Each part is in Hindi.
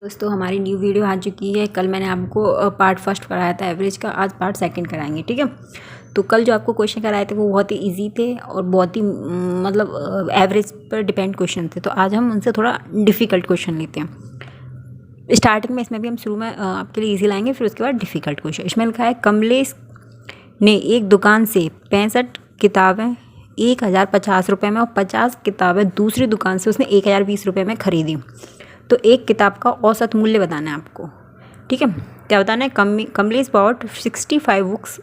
दोस्तों हमारी न्यू वीडियो आ चुकी है। कल मैंने आपको पार्ट फर्स्ट कराया था एवरेज का, आज पार्ट सेकंड कराएंगे, ठीक है। तो कल जो आपको क्वेश्चन कराए थे वो बहुत ही इजी थे और बहुत ही मतलब एवरेज पर डिपेंड क्वेश्चन थे। तो आज हम उनसे थोड़ा डिफ़िकल्ट क्वेश्चन लेते हैं। स्टार्टिंग में इसमें भी हम शुरू में आपके लिए ईजी लाएंगे, फिर उसके बाद डिफ़िकल्ट क्वेश्चन। इसमें लिखा है कमलेश ने एक दुकान से 65 किताबें 1050 रुपये में और 50 किताबें दूसरी दुकान से उसने 1020 रुपये में खरीदी। तो एक किताब का औसत मूल्य बताना है आपको, ठीक है। क्या बताना है? Kamlesh bought 65 books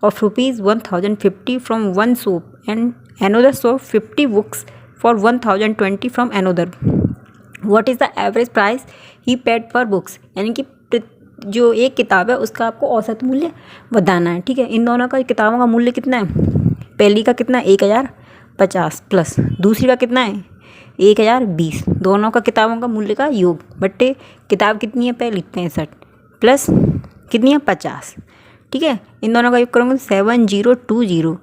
of ₹1050 from one shop and another shop 50 books for 1020 from another. What is the average price he paid per books. यानी कि जो एक किताब है उसका आपको औसत मूल्य बताना है, ठीक है। इन दोनों का किताबों का मूल्य कितना है? पहली का कितना है? 1050 प्लस दूसरी का कितना है? 1020। दोनों का किताबों का मूल्य का योग बट्टे किताब कितनी है? पहली 65 प्लस कितनी है? 50, ठीक है। इन दोनों का योग करोगे 7020,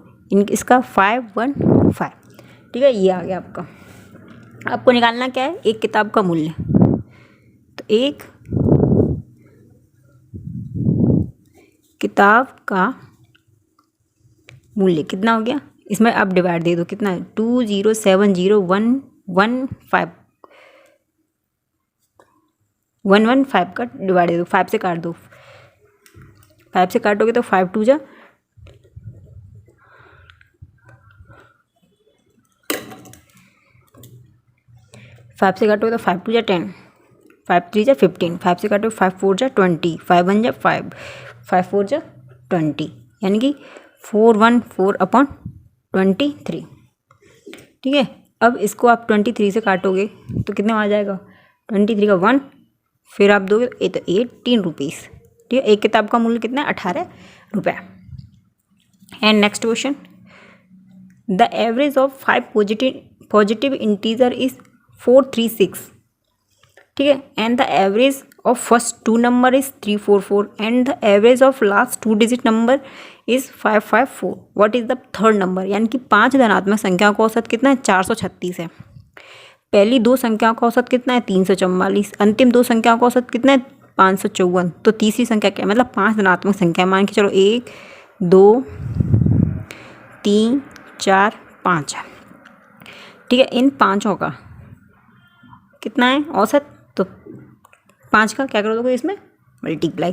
इसका 515, ठीक है। ये आ गया आपका। आपको निकालना क्या है? एक किताब का मूल्य। तो एक किताब का मूल्य कितना हो गया? इसमें आप डिवाइड दे दो, कितना है? 2070115 का डिवाइड दे दो, 5 से काट दो। 5 से काटोगे तो 5 2 जा 5 से काटोगे तो 5 2 जा 10, 5 3 जा 15, 5 से काटोगे 5 4 जा 20, 5 1 जा 5, 5 4 जा 20, यानी कि 414/23, ठीक है। अब इसको आप 23 से काटोगे तो कितने में आ जाएगा? 23 का 1, फिर आप दोगे तो 18 रुपीज़, ठीक है। एक किताब का मूल्य कितना है? 18 रुपये। And next question, the average of 5 positive integer is 436, ठीक है। And the average of first 2 number is 344 and the average of last 2 digit number is 554। What is the third number. यानी कि 5 धनात्मक संख्याओं का औसत कितना है? 436 है। पहली 2 संख्याओं का औसत कितना है? 344। अंतिम 2 संख्याओं का औसत कितना है? 554। तो तीसरी संख्या क्या है? मतलब 5 धनात्मक संख्या मान के चलो 1 2 3 4 5 है, ठीक है। इन पाँचों का कितना है औसत? तो 5 का क्या कर दोगे इसमें? मल्टीप्लाई,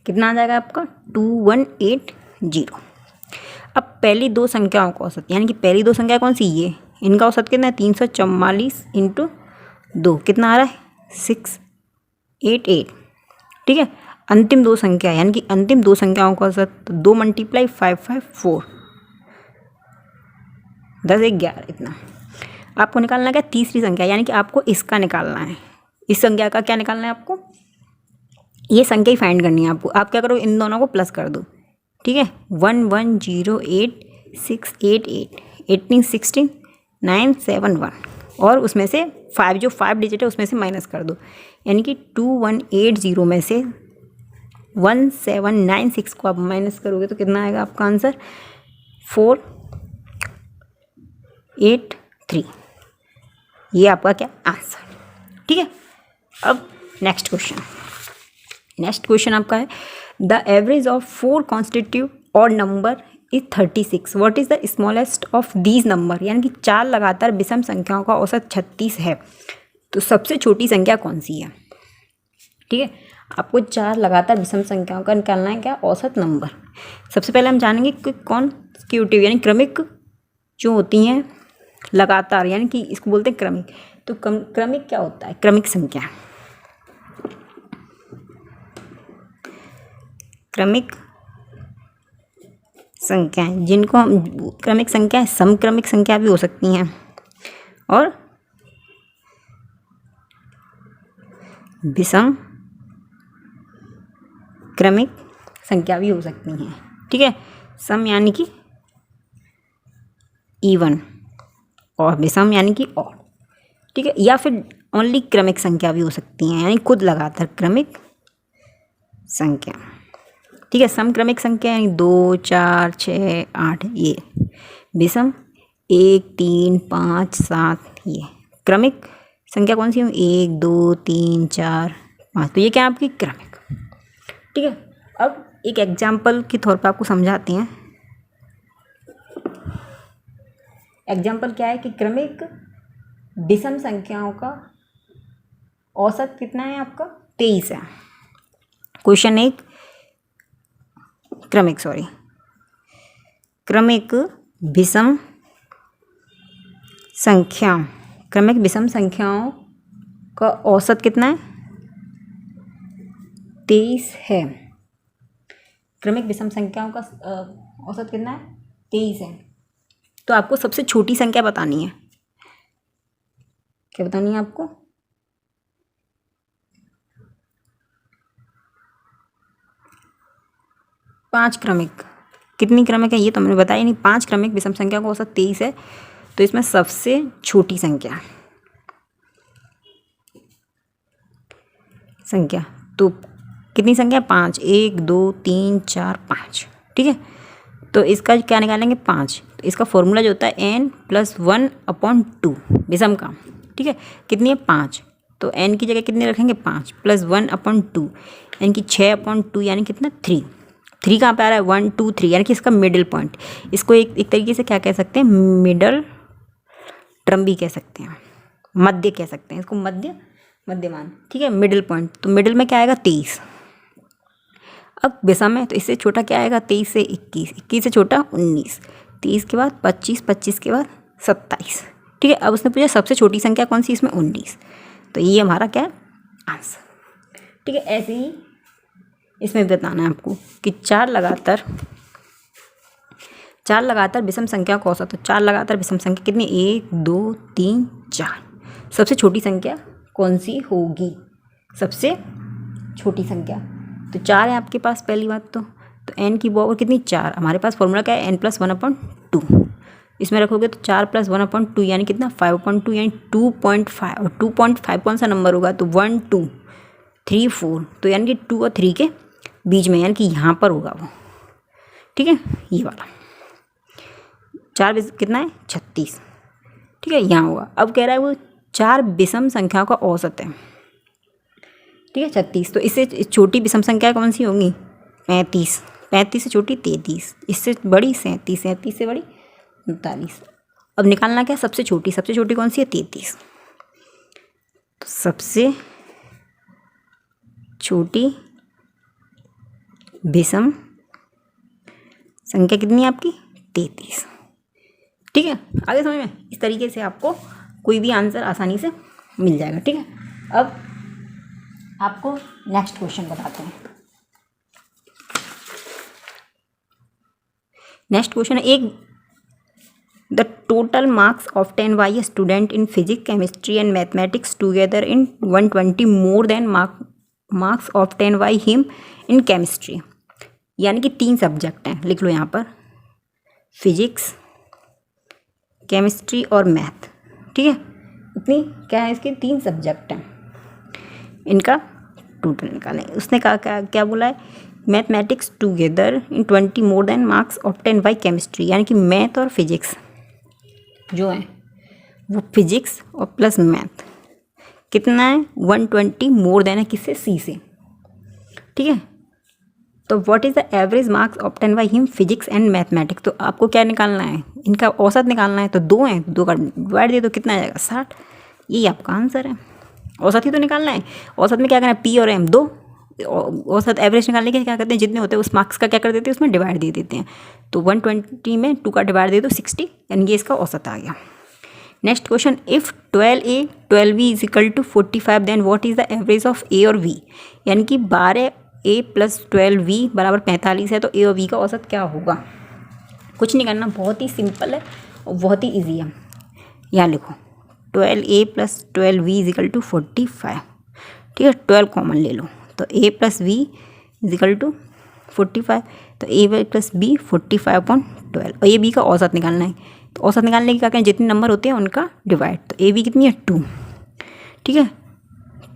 कितना आ जाएगा आपका? 2180। अब पहली 2 संख्याओं का औसत, यानी कि पहली 2 संख्या कौन सी? ये। इनका औसत कितना है? 344 इंटू 2 कितना आ रहा है? 688, ठीक है। अंतिम 2 संख्या, यानी कि अंतिम 2 संख्याओं का औसत 2 × 554, 10 11, इतना आपको निकालना क्या? तीसरी संख्या, यानी कि आपको इसका निकालना है। इस संख्या का क्या निकालना है आपको? ये संख्या ही फाइंड करनी है आपको। आप क्या करो? इन दोनों को प्लस कर दो, ठीक है। 1108688 1816 971 और उसमें से 5 जो 5 डिजिट है उसमें से माइनस कर दो, यानी कि 2180 में से 1796 को आप माइनस करोगे तो कितना आएगा आपका आंसर? 483। ये आपका क्या आंसर, ठीक है। अब नेक्स्ट क्वेश्चन आपका है, the average of 4 constitutive odd number is 36। What is the smallest of these number. यानी कि 4 लगातार विषम संख्याओं का औसत 36 है, तो सबसे छोटी संख्या कौन सी है, ठीक है। आपको 4 लगातार विषम संख्याओं का निकालना है क्या? औसत नंबर। सबसे पहले हम जानेंगे कि कॉन्स्टिट्यूटिव यानी क्रमिक जो होती हैं लगातार, यानी कि इसको बोलते हैं क्रमिक। तो क्रमिक क्या होता है? क्रमिक संख्या, क्रमिक संख्याएं जिनको हम क्रमिक संख्या समक्रमिक संख्या भी हो सकती हैं और विषम क्रमिक संख्या भी हो सकती हैं, ठीक है। सम यानी कि इवन और विषम यानी कि ऑड, ठीक है। या फिर ओनली क्रमिक संख्या भी हो सकती हैं, यानी खुद लगातार क्रमिक संख्या, ठीक है। समक्रमिक संख्या यानी 2 4 6 8, ये विषम 1 3 5 7, ये क्रमिक संख्या कौन सी है? 1 2 3 4 5। तो ये क्या है आपकी क्रमिक। ठीक है, अब एक एग्जाम्पल के तौर पर आपको समझाते हैं। एग्जाम्पल क्या है कि क्रमिक विषम संख्याओं का औसत कितना है आपका? 23 है। क्वेश्चन एक क्रमिक विषम संख्याओं का औसत कितना है? 23 है। क्रमिक विषम संख्याओं का औसत कितना है? 23 है। तो आपको सबसे छोटी संख्या बतानी है। क्या बतानी है आपको? पाँच क्रमिक। कितनी क्रमिक है ये तो मैंने बताया नहीं। 5 क्रमिक विषम संख्या का औसत 23 है। तो इसमें सबसे छोटी संख्या तो कितनी संख्या? 5। 1 2 3 4 5। ठीक है, तो इसका क्या निकालेंगे? 5। तो इसका फॉर्मूला जो होता है n+1/2 विषम का। ठीक है, कितनी है? 5। तो n की जगह कितने रखेंगे? 5 +1/2 यानी कि 6/2 यानी कितना? 3। 3 कहाँ पे आ रहा है? 1 2 3 यानी कि इसका मिडिल पॉइंट। इसको एक तरीके से क्या कह सकते हैं? मिडल टर्म भी कह सकते हैं, मध्य कह सकते हैं इसको, मध्यमान। ठीक है, मिडिल पॉइंट। तो मिडिल में क्या आएगा? 23। अब विषम है तो इससे छोटा क्या आएगा? 23 से 21, 21 से छोटा 19, 30 के बाद 25, 25 के बाद 27। ठीक है, अब उसने पूछा सबसे छोटी संख्या कौन सी? इसमें 19। तो ये हमारा क्या है? आंसर। ठीक है, ऐसे ही इसमें बताना है आपको कि 4 लगातार विषम संख्या का औसत। तो 4 लगातार विषम संख्या कितनी? 1 2 3 4। सबसे छोटी संख्या कौन सी होगी? सबसे छोटी संख्या तो 4 है आपके पास। पहली बात तो n की पावर कितनी? 4। हमारे पास फॉर्मूला क्या है? n+1/2। इसमें रखोगे तो 4 + 1/2 यानी कितना? 5/2 यानी 2.5। और 2.5 कौन सा नंबर होगा? तो 1 2 3 4। तो यानी कि 2 और 3 के बीच में, यानी कि यहाँ पर होगा वो। ठीक है, ये वाला 4 कितना है? 36। ठीक है, यहाँ होगा। अब कह रहा है वो 4 विषम संख्याओं का औसत है। ठीक है, 36। तो इससे छोटी विषम संख्या कौन सी होंगी? 35। 35 से छोटी 33, इससे बड़ी 37, 37 से बड़ी 39। अब निकालना क्या? सबसे छोटी कौन सी है? 33। तो सबसे छोटी विषम संख्या कितनी है आपकी? 33। ठीक है, आगे समझ में? इस तरीके से आपको कोई भी आंसर आसानी से मिल जाएगा। ठीक है, अब आपको नेक्स्ट क्वेश्चन बताते हैं। नेक्स्ट क्वेश्चन है एक the total marks obtain bye a student in physics, chemistry and mathematics together in 120 more than marks obtain by him in chemistry. यानी कि 3 सब्जेक्ट हैं, लिख लो यहाँ पर, फिजिक्स, केमिस्ट्री और मैथ। ठीक है, इतनी क्या है? इसके 3 सब्जेक्ट हैं, इनका टोटल निकालें। उसने कहा क्या बोला है? Mathematics together in 20 more than marks obtain bye chemistry. यानी कि मैथ और फिजिक्स जो है वो फिजिक्स और प्लस मैथ कितना है? 120 मोर देन है किससे? सी से। ठीक है, तो what is the average marks obtain by him physics and mathematics. तो आपको क्या निकालना है? इनका औसत निकालना है। तो 2 हैं, 2 का डिवाइड दे दो, कितना आ जाएगा? 60। यही आपका आंसर है। औसत ही तो निकालना है। औसत में क्या करना है? पी और एम 2। औसत एवरेज निकालने के क्या करते हैं? जितने होते हैं उस मार्क्स का क्या कर देते हैं? उसमें डिवाइड दे देते हैं। तो 120 में 2 का डिवाइड दे दो 60, यानी ये इसका औसत आ गया। Next question, if 12A 12B is equal to 45 then what is the average of A और वी। यानी कि 12A + 12V बराबर 45 है, तो ए और वी का औसत क्या होगा? कुछ नहीं करना, बहुत ही सिंपल है और बहुत ही ईजी है। यहाँ लिखो 12A + 12V is equal to 45। ठीक है, 12 कॉमन ले लो, तो A + V is equal to 45। तो A + B 45/12 और ए बी का औसत निकालना है। तो औसत निकालने की क्या करें? जितने नंबर होते हैं उनका डिवाइड। तो ए बी कितनी है? 2। ठीक है,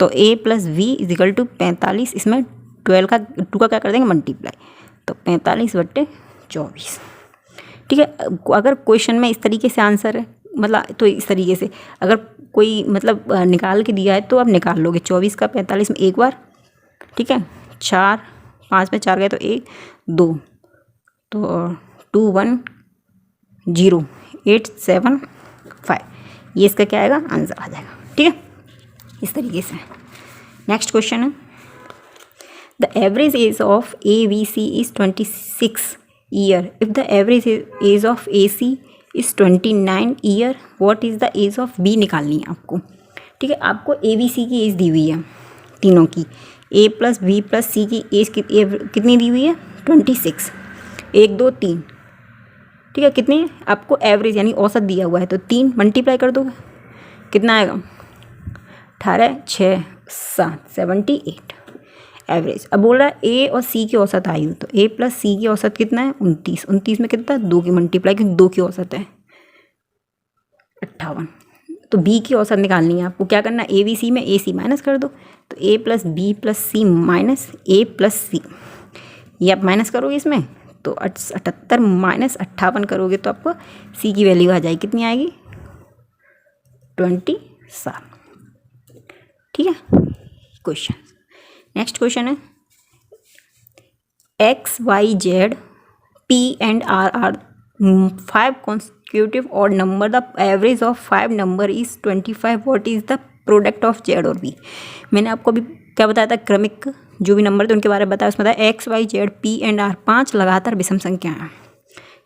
तो A + V is equal to 45। इसमें 12 का 2 का क्या कर देंगे? मल्टीप्लाई। तो 45/24। ठीक है, अगर क्वेश्चन में इस तरीके से आंसर मतलब तो इस तरीके से अगर कोई मतलब निकाल के दिया है तो आप निकाल लोगे। 24 का 45 में एक बार, ठीक है, 4 5 में 4 गए तो 1 2, तो 2 1 0 8 7 5, ये इसका क्या आएगा, आंसर आ जाएगा। ठीक है, इस तरीके से। नेक्स्ट क्वेश्चन है, the average age of ABC is 26 year. If the average age of AC is 29 year, what is the age of B निकालनी है आपको। ठीक है, आपको ABC की एज दी हुई है तीनों की, A plus B plus C की एज कितनी दी हुई है, 26, 1 2 3। ठीक है, कितनी आपको एवरेज यानी औसत दिया हुआ है, तो 3 मल्टीप्लाई कर दोगे कितना आएगा, 18 6 7 78 एवरेज। अब बोल रहा है ए और सी की औसत आई हो, तो A प्लस सी की औसत कितना है, 29, 29 में कितना, 2 की मल्टीप्लाई, क्योंकि 2 की औसत है 58। तो B की औसत निकालनी है आपको, क्या करना है, ABC में AC माइनस कर दो, तो A plus B plus C minus A plus C, ये आप माइनस करोगे इसमें, तो 78 माइनस 58 करोगे तो आपको C की वैल्यू आ जाएगी, कितनी आएगी, 27। ठीक है, क्वेश्चन। नेक्स्ट क्वेश्चन है, X Y Z P and R are 5 consecutive odd number. The average of 5 number is 25. What is the product of Z और B? मैंने आपको अभी क्या बताया था, क्रमिक जो भी नंबर थे उनके बारे में बताया, उसमें बताया X Y Z P and R 5 लगातार विषम संख्या है।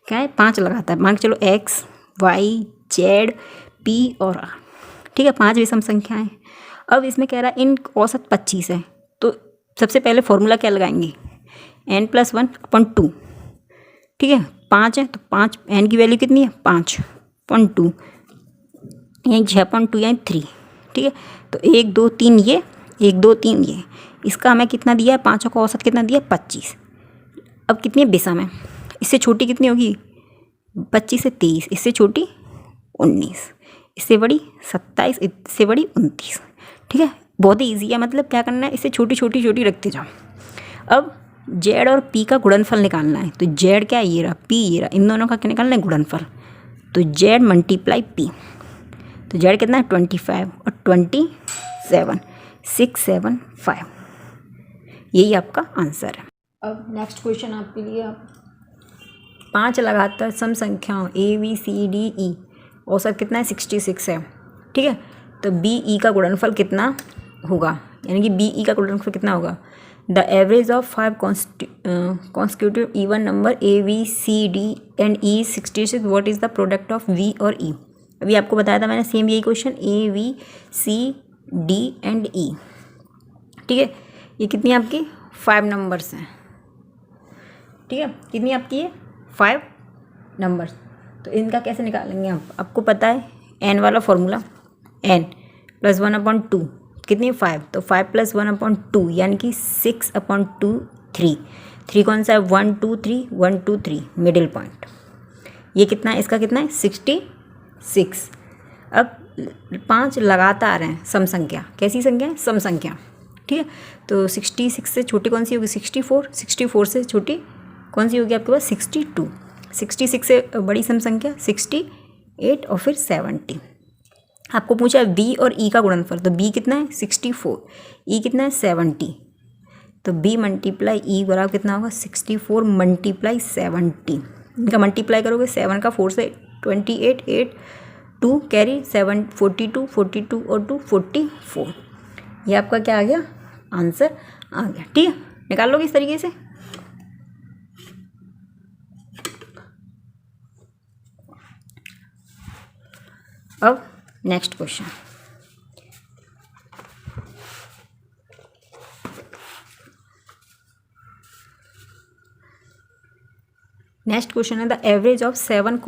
क्या है, 5 लगातार, मान के चलो X Y Z P और R, ठीक है, 5 विषम संख्या है। अब इसमें कह रहा है इन औसत 25 है, तो सबसे पहले फॉर्मूला क्या लगाएंगे, n+1/2। ठीक है, 5 है तो 5 n की वैल्यू कितनी है, 5/2 यानी 6.2 यानी 3। ठीक है, तो 1 2 3 ये, 1 2 3 ये, इसका हमें कितना दिया है, 5 का औसत कितना दिया है, 25। अब कितनी विषम है, इससे छोटी कितनी होगी, 25 से 23, इससे छोटी 19, इससे बड़ी 27, इससे बड़ी 29। ठीक है, बहुत ही ईजी है, मतलब क्या करना है, इससे छोटी छोटी छोटी रखते जाओ। अब जेड और पी का गुणनफल निकालना है, तो जेड क्या है, ये रहा, पी ये रहा, इन दोनों का क्या निकालना है, गुणनफल, तो जेड मल्टीप्लाई पी, तो जेड कितना है, 25 और 27, 675, यही आपका आंसर है। अब नेक्स्ट क्वेश्चन आपके लिए, आप 5 लगातार सम संख्याओं ABCDE औसत कितना है, 66 है। ठीक है, तो BE का गुणनफल कितना होगा, यानी कि BE का गुणनफल कितना होगा, the average of 5 constitutive even number ABCD and E 66, what is the product of V और E। अभी आपको बताया था मैंने सेम यही क्वेश्चन, ABCD एंड E। ठीक है, ये कितनी आपकी 5 नंबर्स हैं। ठीक है, कितनी आपकी है, 5 नंबर्स, तो इनका कैसे निकालेंगे आप, आपको पता है n वाला फॉर्मूला, n+1/2 कितनी 5, तो 5 + 1/2 यानी कि 6/2 3, 3 कौन सा है, 1 2 3 1 2 3 मिडिल पॉइंट, ये कितना है, इसका कितना है, 66। अब 5 लगातार हैं सम संख्या, कैसी संख्या है, सम संख्या। ठीक है, तो 66 से छोटी कौन सी होगी, 64, 64 से छोटी कौन सी होगी आपके पास, 62, 66 से बड़ी सम संख्या 68 और फिर 70। आपको पूछा है B और E का गुणनफल, तो B कितना है, 64, E कितना है, 70, तो B मल्टीप्लाई E बराबर कितना होगा, 64 मल्टीप्लाई 70, इनका मल्टीप्लाई करोगे 7 का 4 से 28, 8 2 कैरी 7 42, 42 और 2 44, ये आपका क्या आ गया, आंसर आ गया। ठीक है, निकाल लोगे इस तरीके से। अब नेक्स्ट क्वेश्चन, नेक्स्ट क्वेश्चन है the average of 7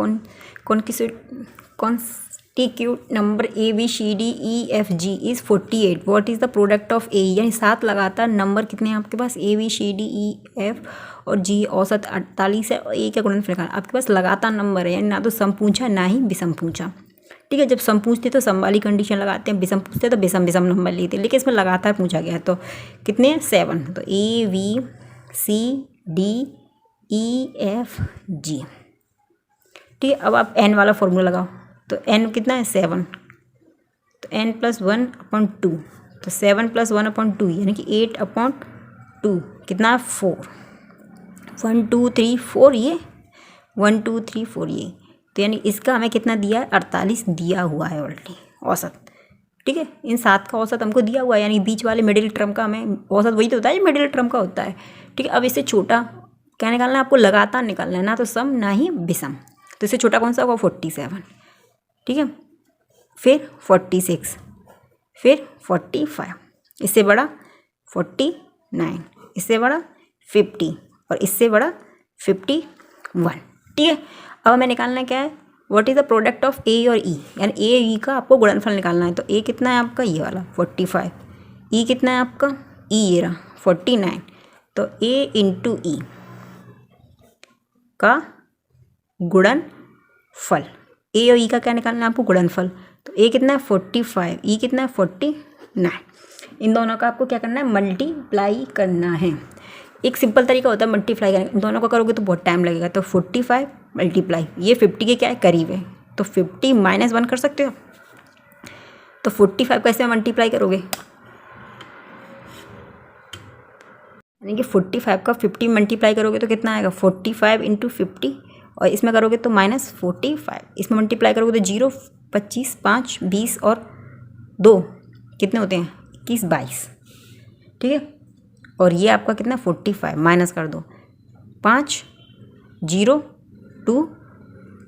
constitute number ABCDEFG is 48, what is the product of A, यानी 7 लगातार नंबर कितने हैं आपके पास, ABCDEF और G औसत 48 है, और A का गुणनफल निकालना। आपके पास लगातार नंबर है, यानी ना तो सम पूछा ना ही विषम पूछा। ठीक है, जब सम पूछते तो सम वाली कंडीशन लगाते हैं, विषम पूछते तो विषम नंबर लेते हैं, लेकिन इसमें लगातार पूछा गया है, तो कितने हैं, 7, तो ABCDEFG। ठीक है, अब आप n वाला फॉर्मूला लगाओ, तो n कितना है 7, तो n+1/2, तो 7+1/2 यानी कि 8/2 कितना है 4, 1 2 3 4 ये 1 2 3 4 ये, तो यानी इसका हमें कितना दिया है 48 दिया हुआ है ऑलरेडी औसत। ठीक है, इन 7 का औसत हमको दिया हुआ है, यानी बीच वाले मिडिल टर्म का हमें औसत वही तो होता है जो मिडिल टर्म का होता है। ठीक है, अब इससे छोटा क्या निकालना है आपको, लगातार निकालना है, ना तो सम ना ही विषम। तो इससे छोटा कौन सा होगा 47। ठीक है, फिर 46, फिर 45, इससे बड़ा 49, इससे बड़ा 50 और इससे बड़ा 51। ठीक है, अब हमें निकालना क्या है, what is the product of A और ई, यानी ए ई का आपको गुणनफल निकालना है। तो ए कितना है आपका ये वाला 45, ई कितना है आपका ई ये रहा 49, तो ए इंटू ई का गुणनफल, ए और ई का क्या निकालना है आपको गुणनफल। तो ए कितना है 45, ई कितना है 49, इन दोनों का आपको क्या करना है मल्टीप्लाई करना है। एक सिंपल तरीका होता है मल्टीप्लाई करने, इन दोनों को करोगे तो बहुत टाइम लगेगा। तो 45 मल्टीप्लाई ये 50 के क्या है करीब है, तो 50 -1 कर सकते हो। तो 45 कैसे मल्टीप्लाई करोगे, यानी कि 45 का 50 मल्टीप्लाई करोगे तो कितना आएगा 45 × 50, और इसमें करोगे तो -45, इसमें मल्टीप्लाई करोगे तो 0 25 5 20 और 2 कितने होते हैं 21 22। ठीक है, और ये आपका कितना 45 माइनस कर दो 5 0 2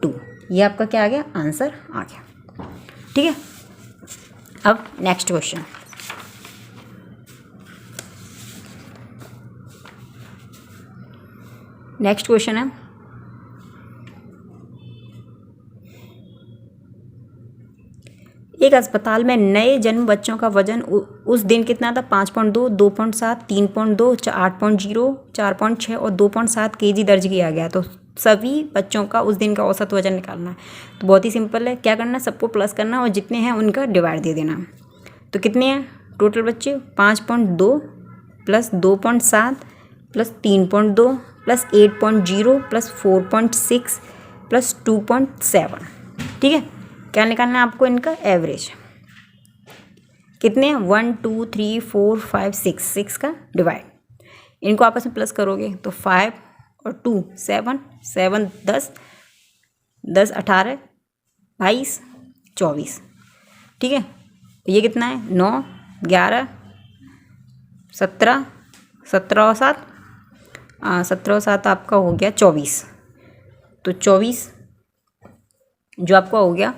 2, ये आपका क्या आ गया आंसर आ गया। ठीक है, अब नेक्स्ट क्वेश्चन, नेक्स्ट क्वेश्चन है एक अस्पताल में नए जन्म बच्चों का वजन उस दिन कितना था 5.2, 2.7, 3.2, 8.0, 4.6 और 2.7 kg दर्ज किया गया। तो सभी बच्चों का उस दिन का औसत वजन निकालना है। तो बहुत ही सिंपल है, क्या करना है सबको प्लस करना और जितने हैं उनका डिवाइड दे देना। तो कितने हैं टोटल बच्चे 5.2 plus 2.7 plus 3.2 plus 8.0 plus 4.6 plus 2.7। ठीक है, क्या निकालना है आपको इनका एवरेज कितने हैं 1 2 3 4 5 6 का डिवाइड, इनको आपस में प्लस करोगे तो 5 और 2 7 7 10 10 18 22 24। ठीक है, ये कितना है 9 11 17 17 और 7 17 और 7 आपका हो गया 24। तो 24 जो आपका हो गया,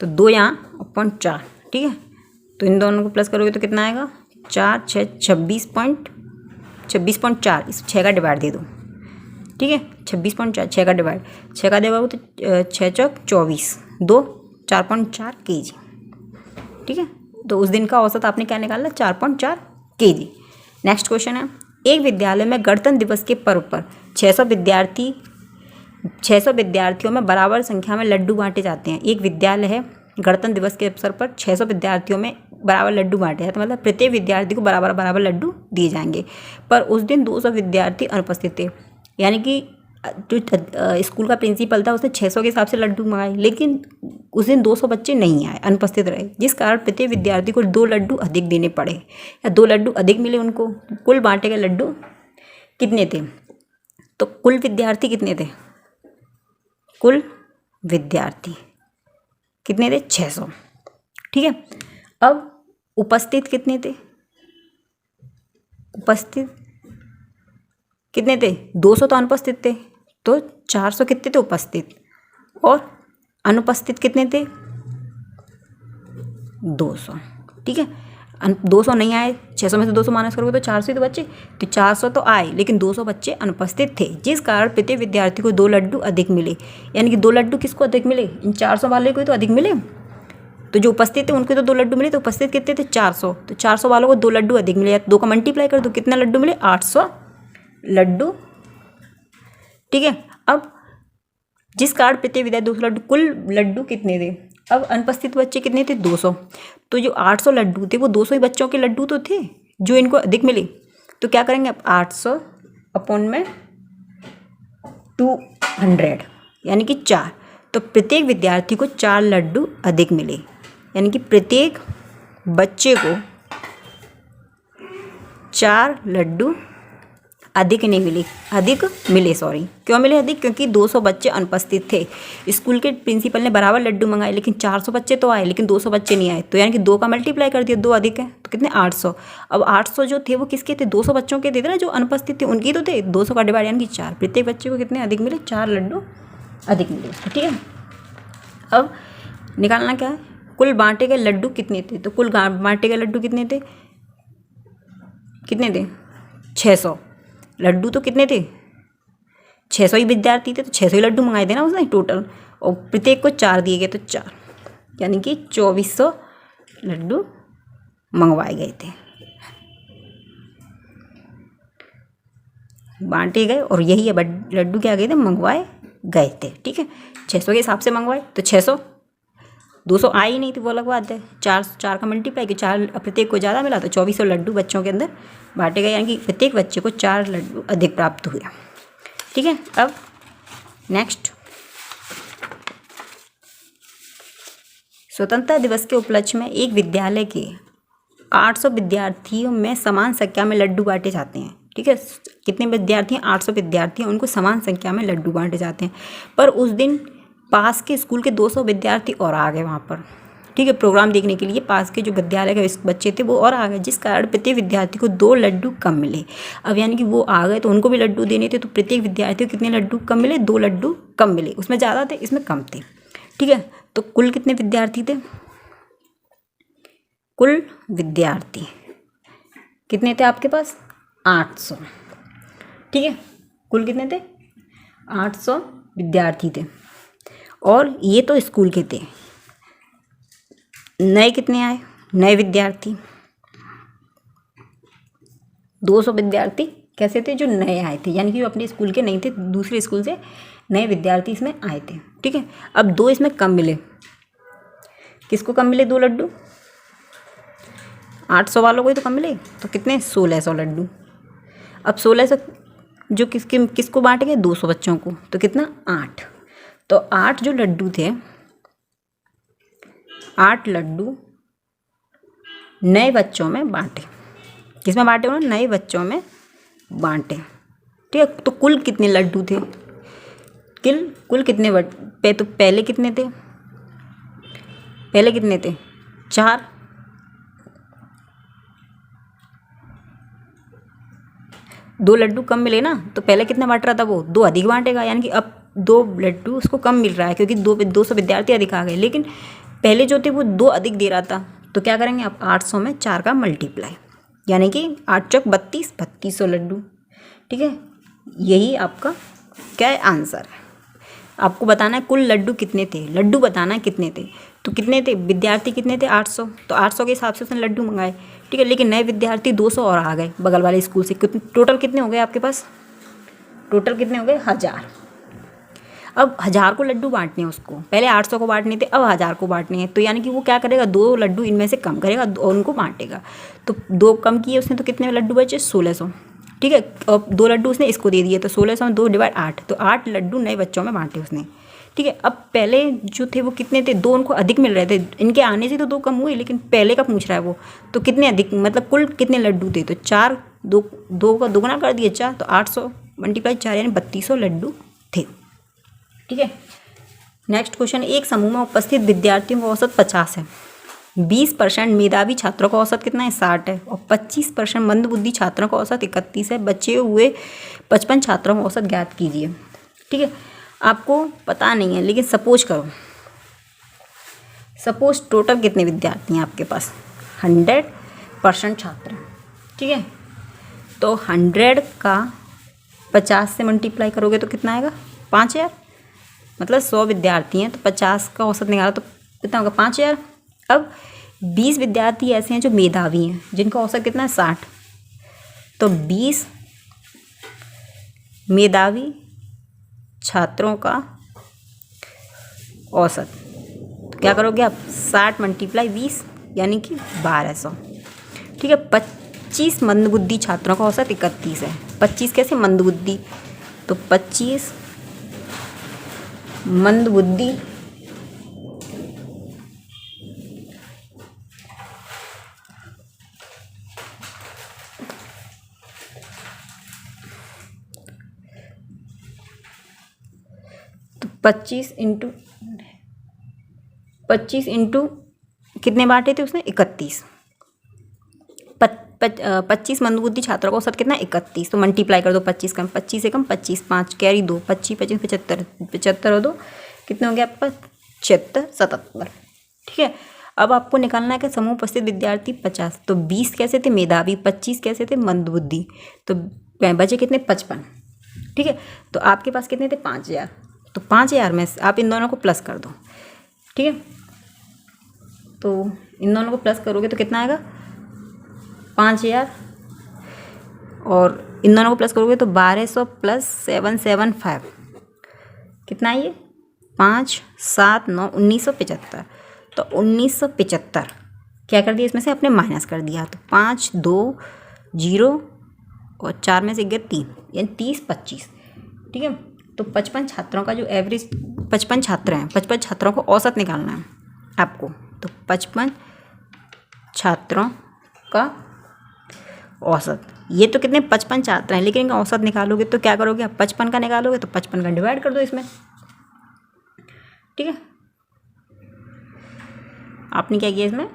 तो 2 यहाँ और 4। ठीक है, तो इन दोनों को प्लस करोगे तो कितना आएगा 4 6 26.4, इस 6 का डिवाइड दे दो। ठीक है, 26.4 6 का डिवाइड 6 का देगा तो 6 चौक 24 2 4.4 kg। ठीक है, तो उस दिन का औसत आपने क्या निकाला 4.4 kg। नेक्स्ट क्वेश्चन है एक विद्यालय में गणतंत्र दिवस के पर्व पर 600 विद्यार्थियों में बराबर संख्या में लड्डू बांटे जाते हैं। एक विद्यालय है, गणतंत्र दिवस के अवसर पर 600 विद्यार्थियों में बराबर लड्डू बांटे हैं, तो मतलब प्रत्येक विद्यार्थी को बराबर लड्डू दिए जाएंगे। पर उस दिन 200 विद्यार्थी अनुपस्थित थे, यानी कि जो स्कूल का प्रिंसिपल था उसने 600 के हिसाब से लड्डू मंगाए, लेकिन उस दिन 200 बच्चे नहीं आए, अनुपस्थित रहे, जिस कारण प्रत्येक विद्यार्थी को 2 लड्डू अधिक देने पड़े या 2 लड्डू अधिक मिले उनको। कुल बांटे गए लड्डू कितने थे, तो कुल विद्यार्थी कितने थे, कुल विद्यार्थी कितने थे 600। ठीक है, अब उपस्थित कितने थे, उपस्थित कितने थे 200 तो अनुपस्थित थे, तो 400 कितने थे उपस्थित, और अनुपस्थित कितने थे 200। ठीक है, 200 नहीं आए, 600 में से 200 माइनस करोगे तो 400 ही तो बचे, तो 400 तो आए लेकिन 200 बच्चे अनुपस्थित थे, जिस कारण प्रत्येक विद्यार्थी को 2 लड्डू अधिक मिले। यानी कि 2 लड्डू किसको अधिक मिले, इन 400 वाले को ही तो अधिक मिले। तो जो उपस्थित थे उनको तो 2 लड्डू मिले, तो उपस्थित कितने थे 400, तो 400 वालों को 2 लड्डू अधिक मिले, 2 का मल्टीप्लाई कर दो कितना लड्डू मिले 800 लड्डू। ठीक है, अब जिस कारण प्रत्येक विद्यार्थी 200 लड्डू, कुल लड्डू कितने थे, अब अनुपस्थित बच्चे कितने थे 200, तो जो 800 लड्डू थे वो 200 ही बच्चों के लड्डू तो थे जो इनको अधिक मिले। तो क्या करेंगे अब 800 अपॉन में 200 यानी कि 4, तो प्रत्येक विद्यार्थी को 4 लड्डू अधिक मिले, यानी कि प्रत्येक बच्चे को 4 लड्डू अधिक नहीं मिले, अधिक मिले, सॉरी क्यों मिले अधिक, क्योंकि 200 बच्चे अनुपस्थित थे। स्कूल के प्रिंसिपल ने बराबर लड्डू मंगाए, लेकिन 400 बच्चे तो आए लेकिन 200 बच्चे नहीं आए, तो यानी कि 2 का मल्टीप्लाई कर दिया, 2 अधिक है तो कितने 800। अब 800 जो थे वो किसके थे, 200 बच्चों के थे ना जो अनुपस्थित थे, उनकी तो थे। 200 का डिवाइड यानी कि 4, प्रत्येक बच्चे को कितने अधिक मिले, 4 लड्डू अधिक मिले। ठीक है, अब निकालना क्या है, कुल बांटे गए लड्डू कितने थे, तो कुल बांटे गए लड्डू कितने थे, 600। लड्डू तो कितने थे, 600 ही विद्यार्थी थे तो 600 ही लड्डू मंगाए थे ना उसने टोटल, और प्रत्येक को 4 दिए गए तो 4, यानी कि 2400 लड्डू मंगवाए गए थे, बांटे गए। और यही है लड्डू क्या गए थे, मंगवाए गए थे। ठीक है, 600 के हिसाब से मंगवाए तो 600, 200 आए ही नहीं थे वो अलग बात है। 4 का मल्टीप्लाई कि 4 प्रत्येक को ज़्यादा मिला तो 2400 लड्डू बच्चों के अंदर बांटे गए, यानी कि प्रत्येक बच्चे को 4 लड्डू अधिक प्राप्त हुए। ठीक है, अब नेक्स्ट, स्वतंत्रता दिवस के उपलक्ष्य में एक विद्यालय के 800 विद्यार्थियों में समान संख्या में लड्डू बांटे जाते हैं। ठीक है, कितने विद्यार्थी हैं, 800 विद्यार्थी हैं, उनको समान संख्या में लड्डू बांटे जाते हैं। पर उस दिन पास के स्कूल के 200 विद्यार्थी और आ गए वहाँ पर। ठीक है, प्रोग्राम देखने के लिए पास के जो विद्यालय के बच्चे थे वो और आ गए, जिस कारण प्रत्येक विद्यार्थी को 2 लड्डू कम मिले। अब यानी कि वो आ गए तो उनको भी लड्डू देने थे, तो प्रत्येक विद्यार्थी को कितने लड्डू कम मिले, 2 लड्डू कम मिले। उसमें ज़्यादा थे, इसमें कम थे। ठीक है, तो कुल कितने विद्यार्थी थे, कुल विद्यार्थी कितने थे आपके पास, 800। ठीक है, कुल कितने थे, 800 विद्यार्थी थे, और ये तो स्कूल के थे। नए कितने आए, नए विद्यार्थी 200 विद्यार्थी कैसे थे, जो नए आए थे, यानी कि वो अपने स्कूल के नहीं थे, दूसरे स्कूल से नए विद्यार्थी इसमें आए थे। ठीक है, अब 2 इसमें कम मिले, किसको कम मिले, 2 लड्डू, 800 वालों को ही तो कम मिले, तो कितने 1600 लड्डू। अब 1600 जो किसको बांटे गए, 200 बच्चों को, तो कितना 8, तो 8 जो लड्डू थे, 8 लड्डू नए बच्चों में बांटे, किसमें बांटे उन्होंने, नए बच्चों में बांटे। ठीक है, तो कुल कितने लड्डू थे, कुल कितने तो पहले कितने थे, पहले कितने थे, 4, दो लड्डू कम मिले ना, तो पहले कितना बांट रहा था वो, 2 अधिक बांटेगा, यानी कि अब 2 लड्डू उसको कम मिल रहा है क्योंकि 200 विद्यार्थी अधिक आ गए, लेकिन पहले जो थे वो 2 अधिक दे रहा था। तो क्या करेंगे आप, 800 में 4 का मल्टीप्लाई, यानी कि 8 चौक 32, 3200 लड्डू। ठीक है, यही आपका क्या है, आंसर है। आपको बताना है कुल लड्डू कितने थे, लड्डू बताना है कितने थे, तो कितने थे विद्यार्थी, कितने थे 800, तो 800 के हिसाब से उसने लड्डू मंगाए। ठीक है, लेकिन नए विद्यार्थी 200 और आ गए बगल वाले स्कूल से, टोटल कितने हो गए आपके पास, टोटल कितने हो गए, 1000। अब 1000 को लड्डू बांटने हैं उसको, पहले 800 को बांटने थे, अब 1000 को बांटने हैं, तो यानी कि वो क्या करेगा, 2 लड्डू इनमें से कम करेगा और उनको बांटेगा। तो 2 कम किए उसने, तो कितने लड्डू बचे, 1600। ठीक है, अब 2 लड्डू उसने इसको दे दिए, तो 1600 में 2 डिवाइड 8, तो 8 लड्डू नए बच्चों में बांटे उसने। ठीक है, अब पहले जो थे वो कितने थे, 2 उनको अधिक मिल रहे थे, इनके आने से तो 2 कम हुए, लेकिन पहले का पूछ रहा है वो, तो कितने अधिक, मतलब कुल कितने लड्डू थे, तो 4, 2 का दोगुना कर दिए 4, तो 800 मल्टीप्लाई 4 यानी 3200 लड्डू थे। ठीक है, नेक्स्ट क्वेश्चन, एक समूह में उपस्थित विद्यार्थियों का औसत 50 है, 20% मेधावी छात्रों का औसत कितना है, 60 है, और 25% मंदबुद्धि छात्रों का औसत 31 है, बचे हुए 55 छात्रों का औसत ज्ञात कीजिए। ठीक है, आपको पता नहीं है, लेकिन सपोज करो, सपोज टोटल कितने विद्यार्थी हैं आपके पास, 100% छात्र हैं। ठीक है, तो 100 का 50 से मल्टीप्लाई करोगे तो कितना आएगा, 5000, मतलब 100 विद्यार्थी हैं तो 50 का औसत निकाला तो कितना होगा, 5000। अब 20 विद्यार्थी ऐसे हैं जो मेधावी हैं, जिनका औसत कितना है, 60, तो 20 मेधावी छात्रों का औसत, तो क्या करोगे आप, 60 मल्टीप्लाई 20 यानी कि 1200। ठीक है, 25 मंदबुद्धि छात्रों का औसत 31 है, 25 कैसे, मंदबुद्धि, तो 25 मंदबुद्धि तो 25 इंटू कितने बांटे थे उसने 31। 25 मंदबुद्धि छात्रों का औसत कितना 31, तो मल्टीप्लाई कर दो 25 कम 25 से कम 25 5 कैरी 2 25 25 75 75 और 2 कितने हो गया आपका 76 77। ठीक है, अब आपको निकालना है कि समूह उपस्थित विद्यार्थी 50, तो 20 कैसे थे मेधावी, 25 कैसे थे मंदबुद्धि, तो बचे कितने 55। ठीक है, तो आपके पास कितने थे 5000, तो 5000 में से आप इन दोनों को प्लस कर दो। ठीक है, तो इन दोनों को प्लस करोगे तो कितना आएगा 5000, और इन दोनों को प्लस करोगे तो 1200 प्लस 775 कितना है ये 5 7 9 1975। तो 1975 क्या कर दिया इसमें से आपने माइनस कर दिया, तो 5 2 0 और 4 में से गया 3 यानी 30 25। ठीक है, तो 55 छात्रों का जो एवरेज 55 छात्र हैं, 55 छात्रों को औसत निकालना है आपको, तो 55 छात्रों का औसत, ये तो कितने 55 छात्र हैं, लेकिन इनका औसत निकालोगे तो क्या करोगे आप 55 का निकालोगे तो 55 का डिवाइड कर दो इसमें। ठीक है, आपने क्या किया इसमें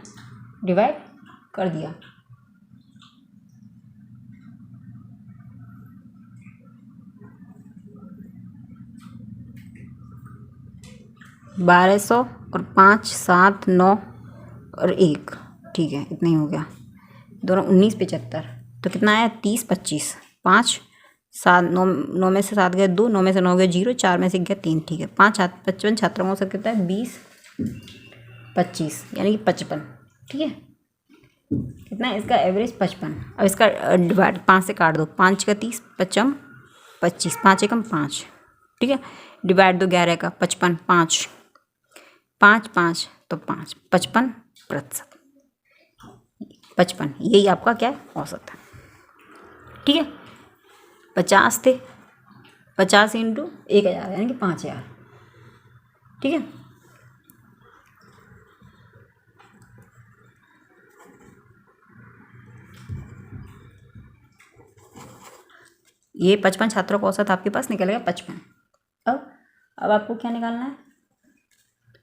डिवाइड कर दिया। बारह सौ और 5 7 9 और 1, ठीक है इतना ही हो गया, दोनों 1975, तो कितना आया 30 25 5 7 9 9 में से 7 गए 2, 9 में से 9 गए 0, 4 में से गया 3। ठीक है, 55 छात्रों का औसत कितना है 20 25 यानी कि 55। ठीक है, कितना है इसका एवरेज 55। अब इसका डिवाइड 5 से काट दो, 5 का 30 55 25 5 एकम 5। ठीक है, डिवाइड दो 11 का 55 5 5 5 तो 5 55%, 55 यही आपका क्या है औसत है। ठीक है, 50 थे, 50 इंटू 1000 यानी कि 5000। ठीक है, ये 55 छात्रों का औसत आपके पास निकल गया 55। अब आपको क्या निकालना है,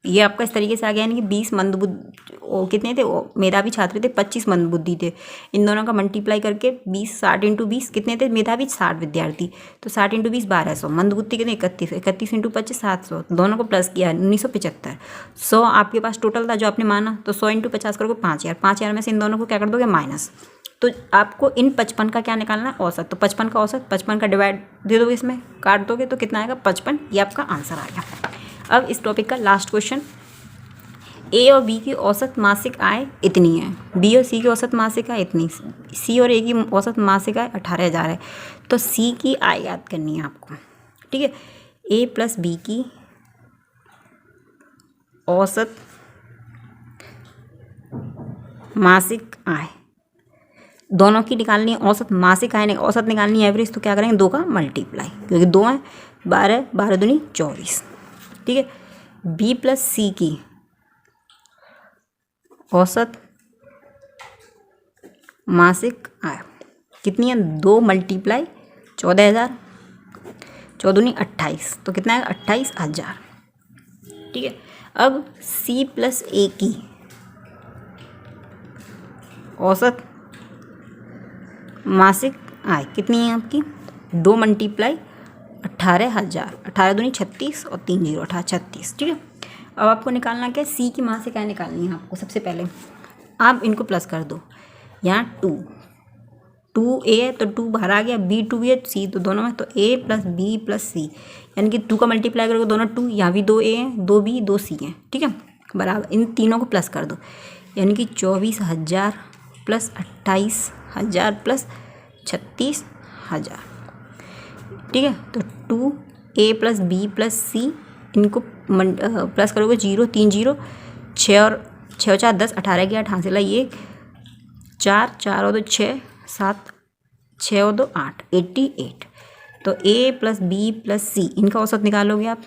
ये आपका इस तरीके से आ गया, यानी कि 20 मंदबुद्धि कितने थे मेधावी छात्र थे, 25 मंदबुद्धि थे, इन दोनों का मल्टीप्लाई करके 20 60 इंटू 20 कितने थे मेधावी 60 विद्यार्थी, तो 60 इंटू 20 1200, मंदबुद्धि कितने 31 31 इंटू 25 700, दोनों को प्लस किया 1975। 100 आपके पास टोटल था जो आपने माना, तो 100 इंटू 50 करोगे 5000, 5000 में से इन दोनों को क्या कर दोगे माइनस, तो आपको इन 55 का क्या निकालना है औसत, तो 55 का औसत 55 का डिवाइड दे दोगे, इसमें काट दोगे तो कितना आएगा 55, ये आपका आंसर आ गया। अब इस टॉपिक का लास्ट क्वेश्चन, ए और बी की औसत मासिक आय इतनी है, बी और सी की औसत मासिक आय इतनी, सी और ए की औसत मासिक आय 18,000 है, तो सी की आय याद करनी है आपको। ठीक है, ए प्लस बी की औसत मासिक आय दोनों की निकालनी है, औसत मासिक आय औसत निकालनी है एवरेज, तो क्या करेंगे 2 का मल्टीप्लाई, क्योंकि 2 है 12 12 दूनी 24। ठीक है, बी प्लस सी की औसत मासिक आय कितनी है 2 मल्टीप्लाई 14,000, 14 दूनी 28, तो कितना है 28,000। ठीक है, अब सी प्लस ए की औसत मासिक आय कितनी है आपकी 2 मल्टीप्लाई 18,000, 18 दूनी 36 और 3 0 18 36। ठीक है, अब आपको निकालना क्या है सी की मासिक आय निकालनी है आपको। सबसे पहले आप इनको प्लस कर दो, यहाँ 2 ए है तो 2 बाहर आ गया, बी 2 है सी तो दोनों में, तो ए प्लस बी प्लस सी यानी कि 2 का मल्टीप्लाई करोगे दोनों 2, यहाँ भी 2 ए हैं 2 बी 2 सी हैं। ठीक है, बराबर इन तीनों को प्लस कर दो, यानी कि 24,000 प्लस 28,000 प्लस 36,000। ठीक है, तो 2 ए प्लस बी प्लस सी इनको प्लस करोगे 0 3 0 6 और 6 4 10 18 की 8 हासिल है ये 4 4 और 2 6 7 6 और 2 8 88। तो ए प्लस बी प्लस सी इनका औसत निकालोगे आप,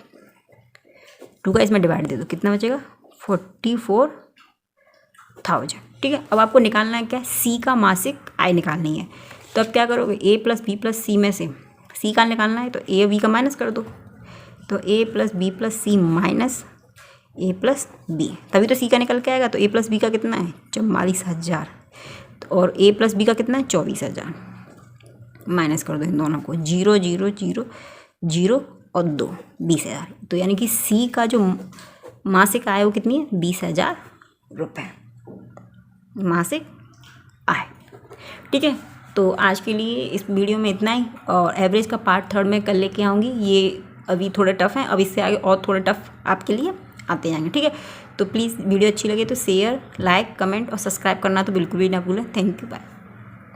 2 का इसमें डिवाइड दे दो, कितना बचेगा 44,000। ठीक है, अब आपको निकालना है क्या, सी का मासिक आय निकालनी है। तो अब क्या करोगे, ए प्लस बी प्लस सी में से सी का निकालना है तो ए बी का माइनस कर दो। तो ए plus B plus C minus ए प्लस बी, तभी तो सी का निकल के आएगा। तो ए प्लस बी का कितना है 44,000 और ए प्लस बी का कितना है 24,000। माइनस कर दो इन दोनों को, 0 0 0 0 और 2, 20,000। तो यानी कि सी का जो मासिक आय वो कितनी है 20,000 रुपये मासिक आय। ठीक है, तो आज के लिए इस वीडियो में इतना ही, और एवरेज का पार्ट 3 में कल लेके आऊँगी। ये अभी थोड़े टफ हैं, अब इससे आगे और थोड़े टफ आपके लिए आते जाएंगे। ठीक है, तो प्लीज़ वीडियो अच्छी लगे तो शेयर, लाइक, कमेंट और सब्सक्राइब करना तो बिल्कुल भी ना भूलें। Thank you, bye.